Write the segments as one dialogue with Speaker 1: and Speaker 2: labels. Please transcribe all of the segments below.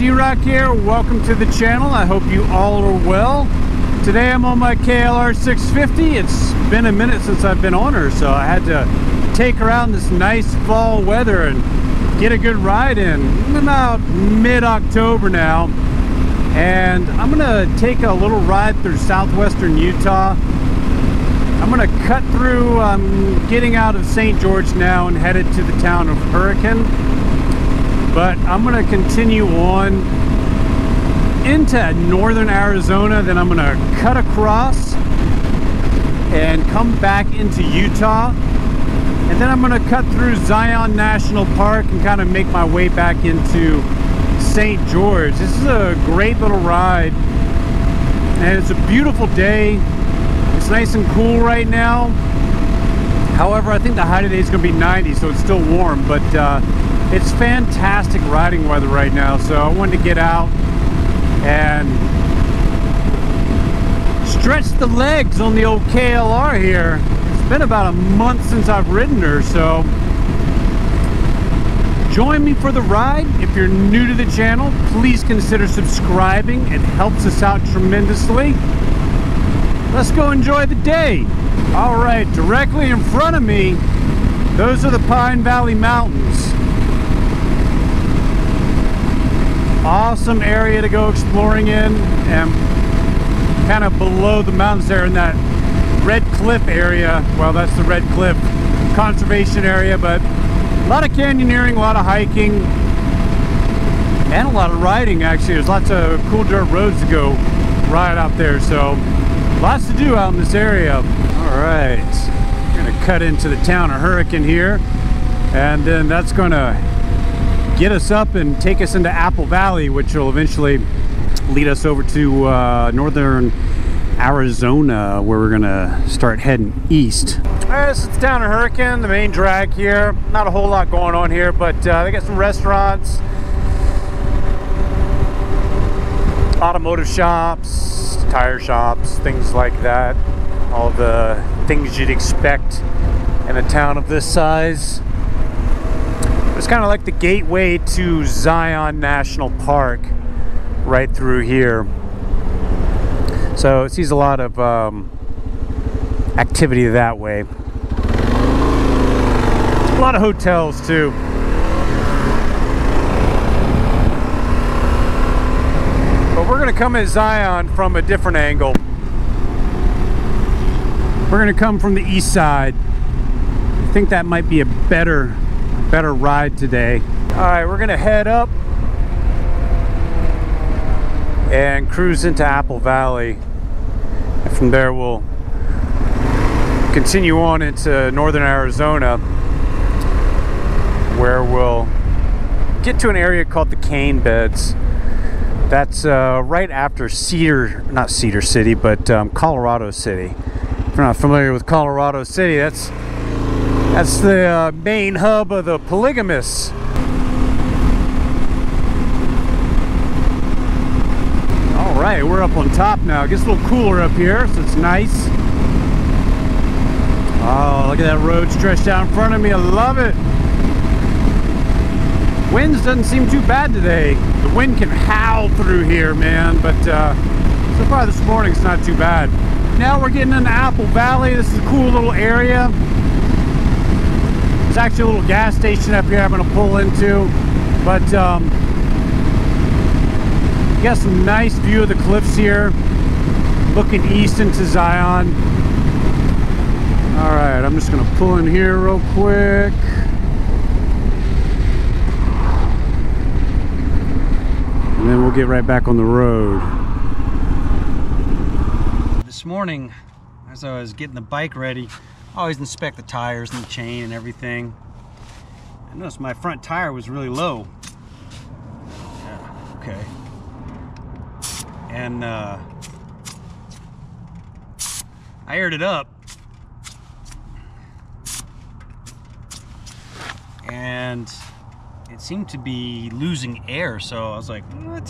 Speaker 1: D-Rock here. Welcome to the channel. I hope you all are well. Today I'm on my KLR 650. It's been a minute since I've been on her, so I had to take her out in this nice fall weather and get a good ride in. I'm about mid-October now, and I'm gonna take a little ride through Southwestern Utah. I'm gonna cut through, I'm getting out of St. George now and headed to the town of Hurricane. But I'm gonna continue on into northern Arizona, then I'm gonna cut across and come back into Utah. And then I'm gonna cut through Zion National Park and kind of make my way back into St. George. This is a great little ride. And it's a beautiful day. It's nice and cool right now. However, I think the high today is gonna be 90, so it's still warm, but it's fantastic riding weather right now, so I wanted to get out and stretch the legs on the old KLR here. It's been about a month since I've ridden her, so join me for the ride. If you're new to the channel, please consider subscribing. It helps us out tremendously. Let's go enjoy the day. All right, directly in front of me, those are the Pine Valley Mountains. Awesome area to go exploring in, and kind of below the mountains there in that Red Cliff area. Well, that's the Red Cliff conservation area, but a lot of canyoneering, a lot of hiking, and a lot of riding actually. There's lots of cool dirt roads to go ride out there, so lots to do out in this area. All right, we're gonna cut into the town of Hurricane here, and then that's gonna get us up and take us into Apple Valley, which will eventually lead us over to northern Arizona, where we're gonna start heading east. All right, this is the town of Hurricane, the main drag here. Not a whole lot going on here, but they got some restaurants, automotive shops, tire shops, things like that. All the things you'd expect in a town of this size. It's kind of like the gateway to Zion National Park right through here. So it sees a lot of activity that way. A lot of hotels too. But we're gonna come at Zion from a different angle. We're gonna come from the east side. I think that might be a better ride today. All right, we're gonna head up and cruise into Apple Valley, and from there we'll continue on into northern Arizona, where we'll get to an area called the Cane Beds. That's right after not Cedar City, but Colorado City. If you're not familiar with Colorado City, that's the main hub of the polygamists. All right, we're up on top now. It gets a little cooler up here, so it's nice. Oh, look at that road stretched out in front of me. I love it. Winds doesn't seem too bad today. The wind can howl through here, man, but so far this morning it's not too bad. Now we're getting into Apple Valley. This is a cool little area. There's actually a little gas station up here I'm going to pull into, but you got some nice view of the cliffs here, looking east into Zion. All right, I'm just going to pull in here real quick. And then we'll get right back on the road. This morning, as I was getting the bike ready, I always inspect the tires and the chain and everything. I noticed my front tire was really low. Yeah, okay. And I aired it up, and it seemed to be losing air, so I was like, what?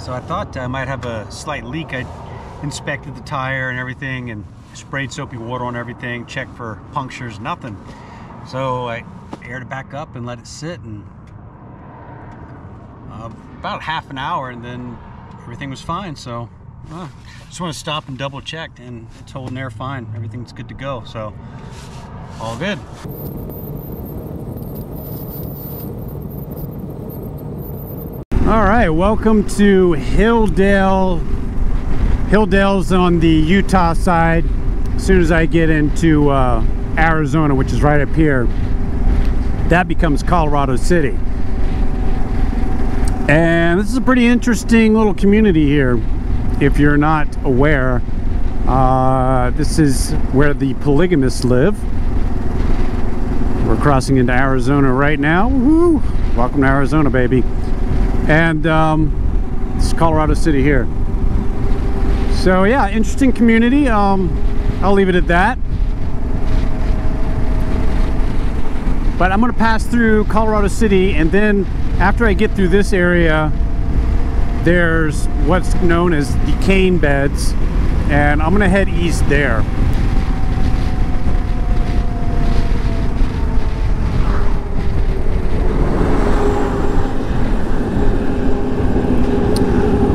Speaker 1: So I thought I might have a slight leak. I inspected the tire and everything and sprayed soapy water on everything, checked for punctures, nothing. So I aired it back up and let it sit, and
Speaker 2: about half an hour, and then everything was fine. So just want to stop and double check, and it's holding there fine. Everything's good to go, so all good.
Speaker 1: All right, welcome to Hilldale. Hilldale's on the Utah side. As soon as I get into Arizona, which is right up here, that becomes Colorado City. And this is a pretty interesting little community here, if you're not aware. This is where the polygamists live. We're crossing into Arizona right now. Woohoo! Welcome to Arizona, baby. And this is Colorado City here. So yeah, interesting community. I'll leave it at that. But I'm going to pass through Colorado City, and then after I get through this area, there's what's known as the cane beds, and I'm going to head east there.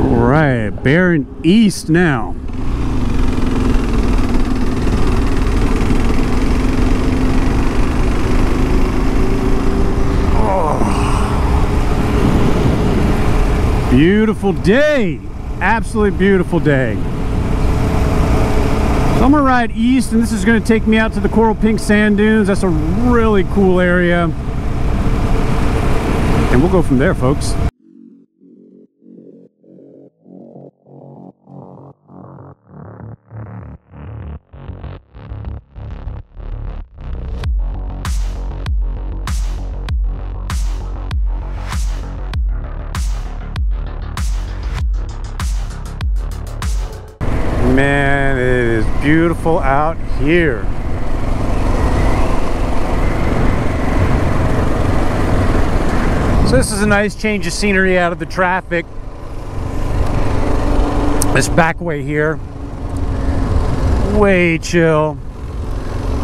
Speaker 1: All right, bearing east now. Beautiful day, absolutely beautiful day. So I'm gonna ride east, and this is gonna take me out to the coral pink sand dunes. That's a really cool area, and we'll go from there, folks. Man, it is beautiful out here. So this is a nice change of scenery out of the traffic. This back way here, way chill.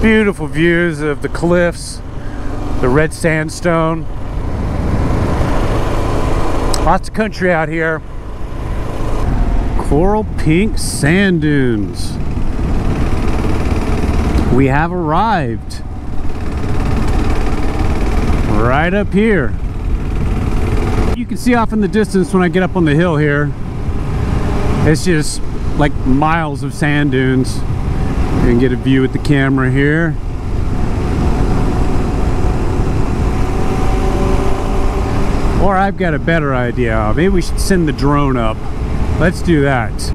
Speaker 1: Beautiful views of the cliffs, the red sandstone. Lots of country out here. Coral pink sand dunes. We have arrived right up here. You can see off in the distance when I get up on the hill here, it's just like miles of sand dunes. You can get a view with the camera here. Or I've got a better idea. Maybe we should send the drone up. Let's do that.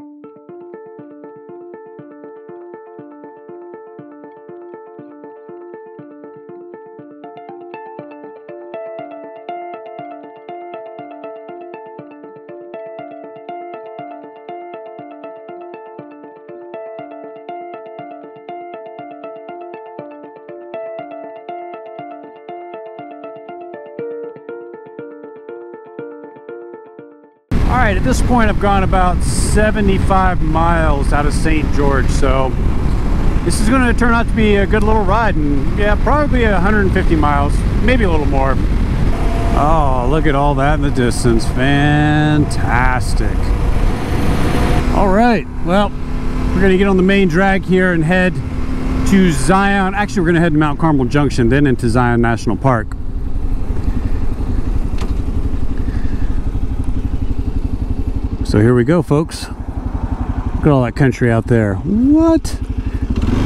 Speaker 1: Alright, at this point I've gone about 75 miles out of St. George, so this is going to turn out to be a good little ride, and yeah, probably 150 miles, maybe a little more. Oh, look at all that in the distance. Fantastic. Alright, well, we're going to get on the main drag here and head to Zion. Actually, we're going to head to Mount Carmel Junction, then into Zion National Park. So here we go, folks. Look at all that country out there. What?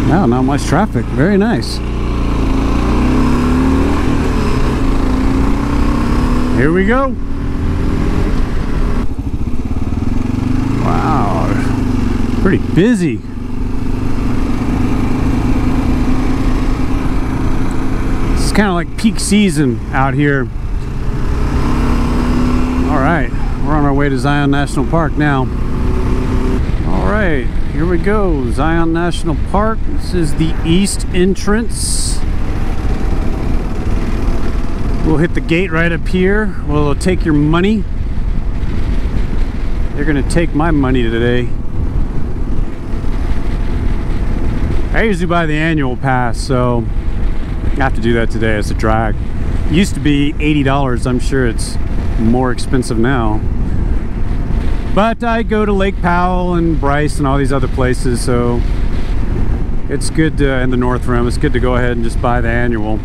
Speaker 1: Wow, not much traffic. Very nice. Here we go. Wow, pretty busy. It's kind of like peak season out here. All right. We're on our way to Zion National Park now. All right, here we go. Zion National Park. This is the east entrance. We'll hit the gate right up here. We'll take your money. They're gonna take my money today. I usually buy the annual pass, so I have to do that today. It's a drag. It used to be $80. I'm sure it's more expensive now. But I go to Lake Powell and Bryce and all these other places, so it's good to, in the North Rim, it's good to go ahead and just buy the annual.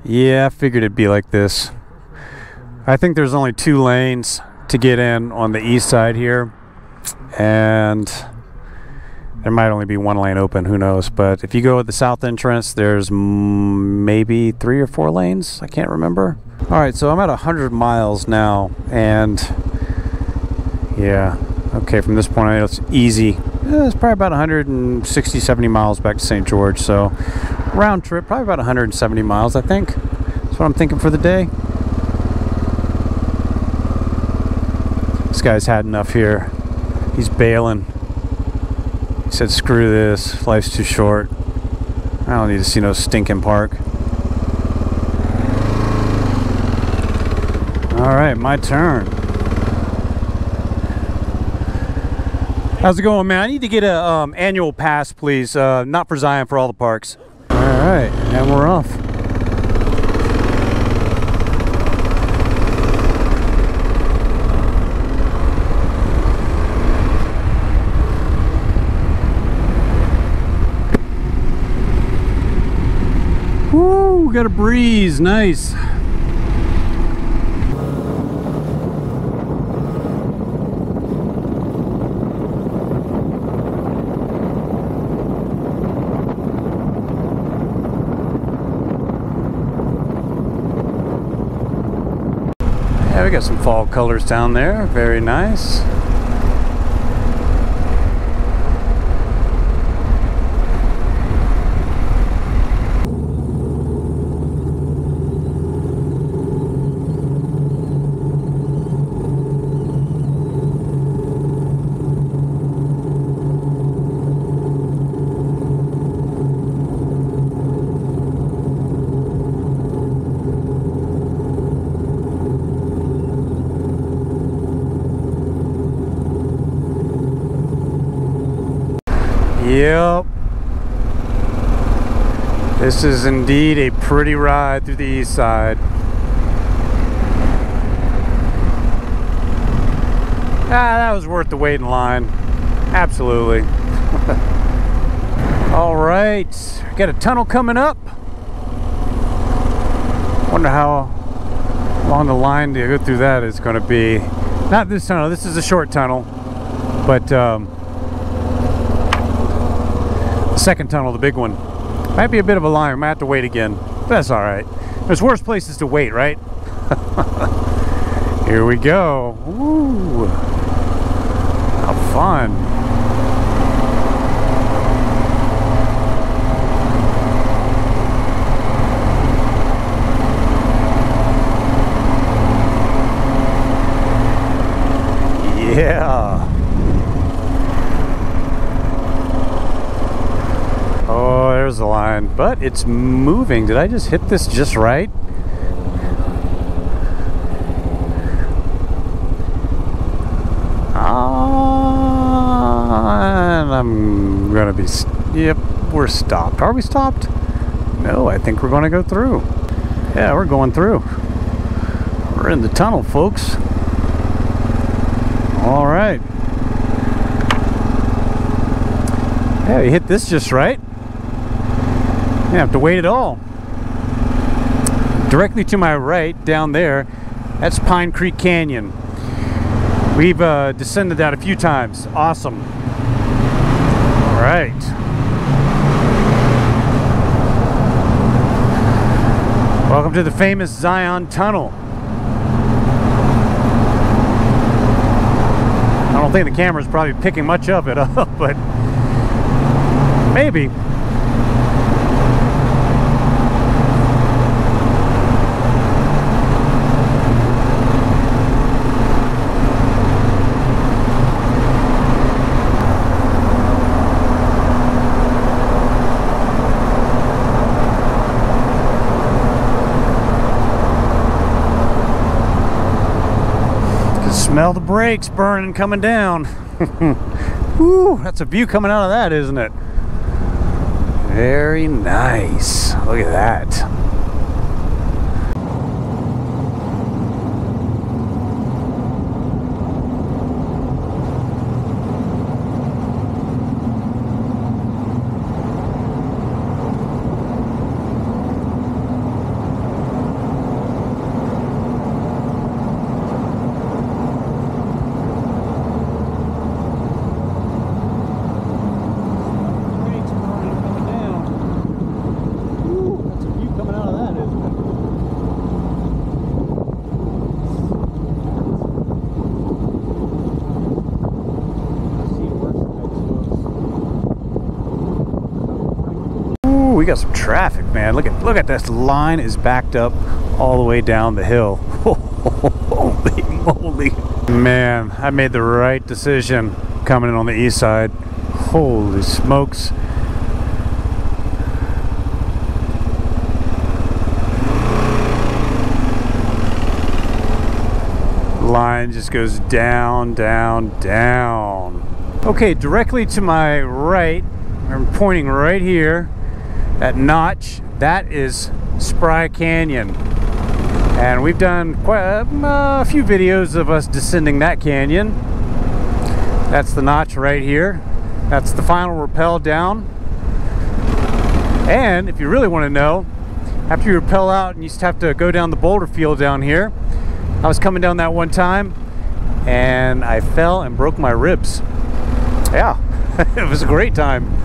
Speaker 1: Yeah, I figured it'd be like this. I think there's only 2 lanes to get in on the east side here, and there might only be 1 lane open, who knows. But if you go at the south entrance, there's maybe 3 or 4 lanes, I can't remember. All right, so I'm at 100 miles now, and yeah, okay, from this point on it's easy. It's probably about 160, 70 miles back to St. George, so round trip, probably about 170 miles, I think. That's what I'm thinking for the day. This guy's had enough here. He's bailing. He said, screw this, life's too short. I don't need to see no stinking park. All right, my turn. How's it going, man? I need to get a annual pass, please. Not for Zion, for all the parks. All right, and we're off. Woo, got a breeze, nice. Yeah, we got some fall colors down there. Very nice. Yep. This is indeed a pretty ride through the east side. That was worth the wait in line. Absolutely. All right, got a tunnel coming up. Wonder how long the line to go through that is going to be. Not this tunnel, this is a short tunnel, but the second tunnel, the big one, might be a bit of a line. We might have to wait again, but that's all right. There's worse places to wait, right? Here we go. Ooh, how fun. Yeah. Oh, there's the line, but it's moving. Did I just hit this just right? And I'm gonna be, yep, we're stopped. Are we stopped? No, I think we're gonna go through. Yeah, we're going through. We're in the tunnel, folks. All right. Yeah, you hit this just right. You don't have to wait at all. Directly to my right, down there, that's Pine Creek Canyon. We've descended that a few times. Awesome. All right. Welcome to the famous Zion Tunnel. I don't think the camera's probably picking much of it up, but maybe. Smell the brakes burning coming down. Whew, that's a view coming out of that, isn't it? Very nice. Look at that. Ooh, we got some traffic, man. Look at this line is backed up all the way down the hill. Holy moly. Man, I made the right decision coming in on the east side. Holy smokes. Line just goes down, down, down. Okay, directly to my right, I'm pointing right here, that notch, that is Spry Canyon. And we've done quite a few videos of us descending that canyon. That's the notch right here. That's the final rappel down. And if you really want to know, after you rappel out and you just have to go down the boulder field down here, I was coming down that one time and I fell and broke my ribs. Yeah, it was a great time.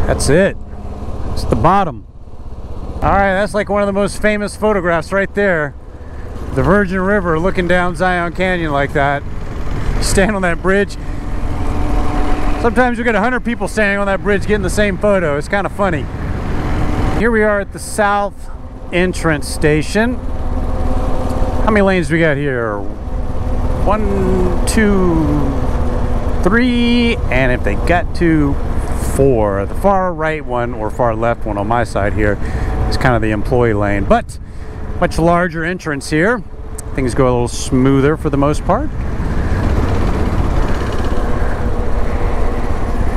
Speaker 1: That's it. It's the bottom. Alright, that's like one of the most famous photographs right there. The Virgin River looking down Zion Canyon like that. Stand on that bridge. Sometimes you get 100 people standing on that bridge getting the same photo. It's kind of funny. Here we are at the south entrance station. How many lanes do we got here? 1, 2, 3, and if they got to 4. The far right one or far left one on my side here is kind of the employee lane, but much larger entrance here. Things go a little smoother for the most part.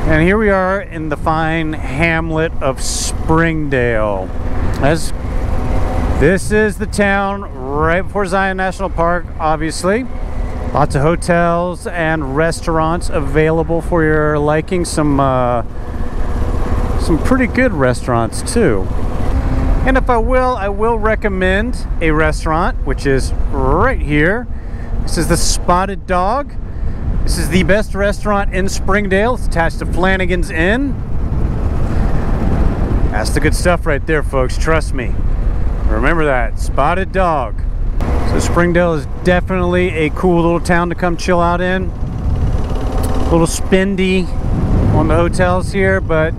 Speaker 1: And here we are in the fine hamlet of Springdale. This is the town right before Zion National Park, obviously. Lots of hotels and restaurants available for your liking. Some pretty good restaurants too. And if I will recommend a restaurant, which is right here. This is the Spotted Dog. This is the best restaurant in Springdale. It's attached to Flanagan's Inn. That's the good stuff right there, folks. Trust me. Remember that. Spotted Dog. So Springdale is definitely a cool little town to come chill out in. A little spendy on the hotels here, but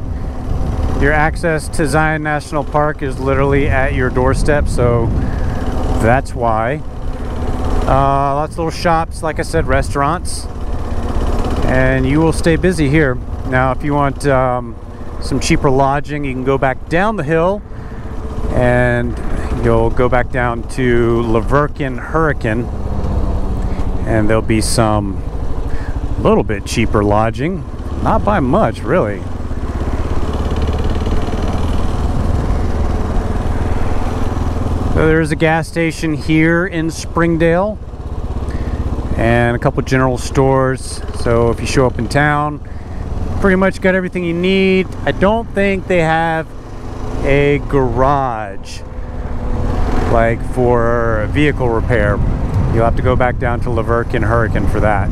Speaker 1: your access to Zion National Park is literally at your doorstep, so that's why. Lots of little shops, like I said, restaurants, and you will stay busy here. Now, if you want some cheaper lodging, you can go back down the hill, and you'll go back down to Laverkin Hurricane, and there'll be some little bit cheaper lodging, not by much, really. So there's a gas station here in Springdale and a couple general stores. So if you show up in town, pretty much got everything you need. I don't think they have a garage like for vehicle repair. You'll have to go back down to Laverkin Hurricane for that.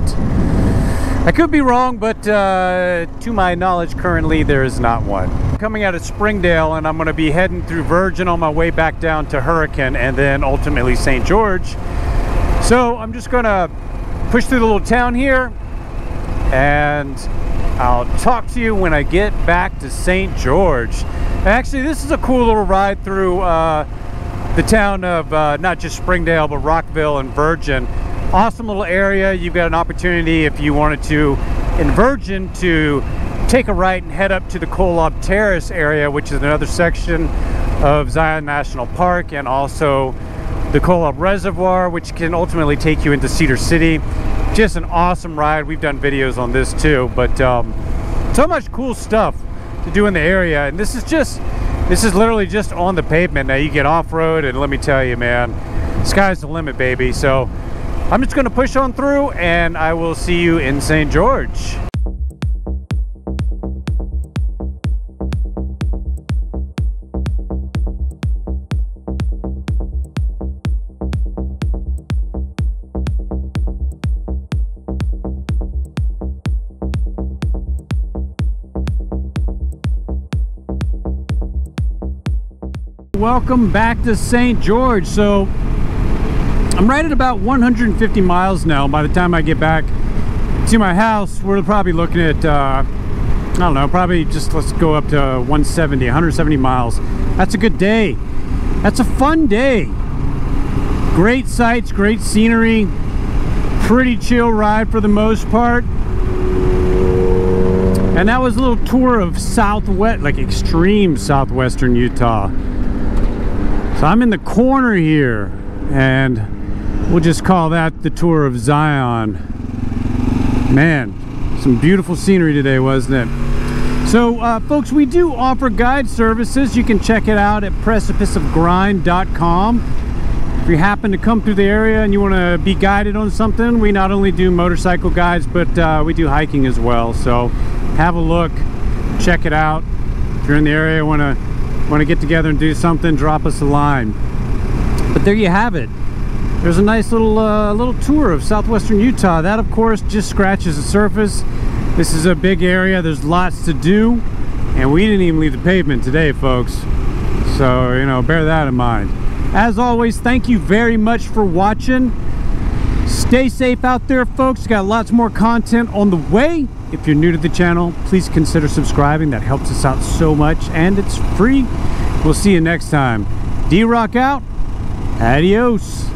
Speaker 1: I could be wrong, but to my knowledge currently there is not one. Coming out of Springdale, and I'm going to be heading through Virgin on my way back down to Hurricane and then ultimately St. George. So I'm just going to push through the little town here, and I'll talk to you when I get back to St. George. Actually, this is a cool little ride through the town of not just Springdale, but Rockville and Virgin. Awesome little area. You've got an opportunity if you wanted to, in Virgin, to take a right and head up to the Kolob Terrace area, which is another section of Zion National Park, and also the Kolob Reservoir, which can ultimately take you into Cedar City. Just an awesome ride. We've done videos on this too, but so much cool stuff to do in the area. And this is literally just on the pavement. Now you get off-road, and let me tell you, man, sky's the limit, baby. So I'm just going to push on through, and I will see you in St. George. Welcome back to St. George. So I'm right at about 150 miles now. By the time I get back to my house, we're probably looking at I don't know, probably just, let's go up to 170 miles. That's a good day. That's a fun day. Great sights, great scenery, pretty chill ride for the most part. And that was a little tour of extreme southwestern Utah. So I'm in the corner here, and we'll just call that the tour of Zion. Man, some beautiful scenery today, wasn't it? So folks, we do offer guide services. You can check it out at precipiceofgrind.com. If you happen to come through the area and you want to be guided on something, we not only do motorcycle guides, but we do hiking as well. So have a look, check it out. If you're in the area, want to get together and do something, drop us a line. But there you have it. There's a nice little tour of southwestern Utah. That, of course, just scratches the surface. This is a big area. There's lots to do, and we didn't even leave the pavement today, folks. So, you know, bear that in mind. As always, thank you very much for watching. Stay safe out there, folks. Got lots more content on the way. If you're new to the channel, please consider subscribing. That helps us out so much, and it's free. We'll see you next time. D-Rock out. Adios.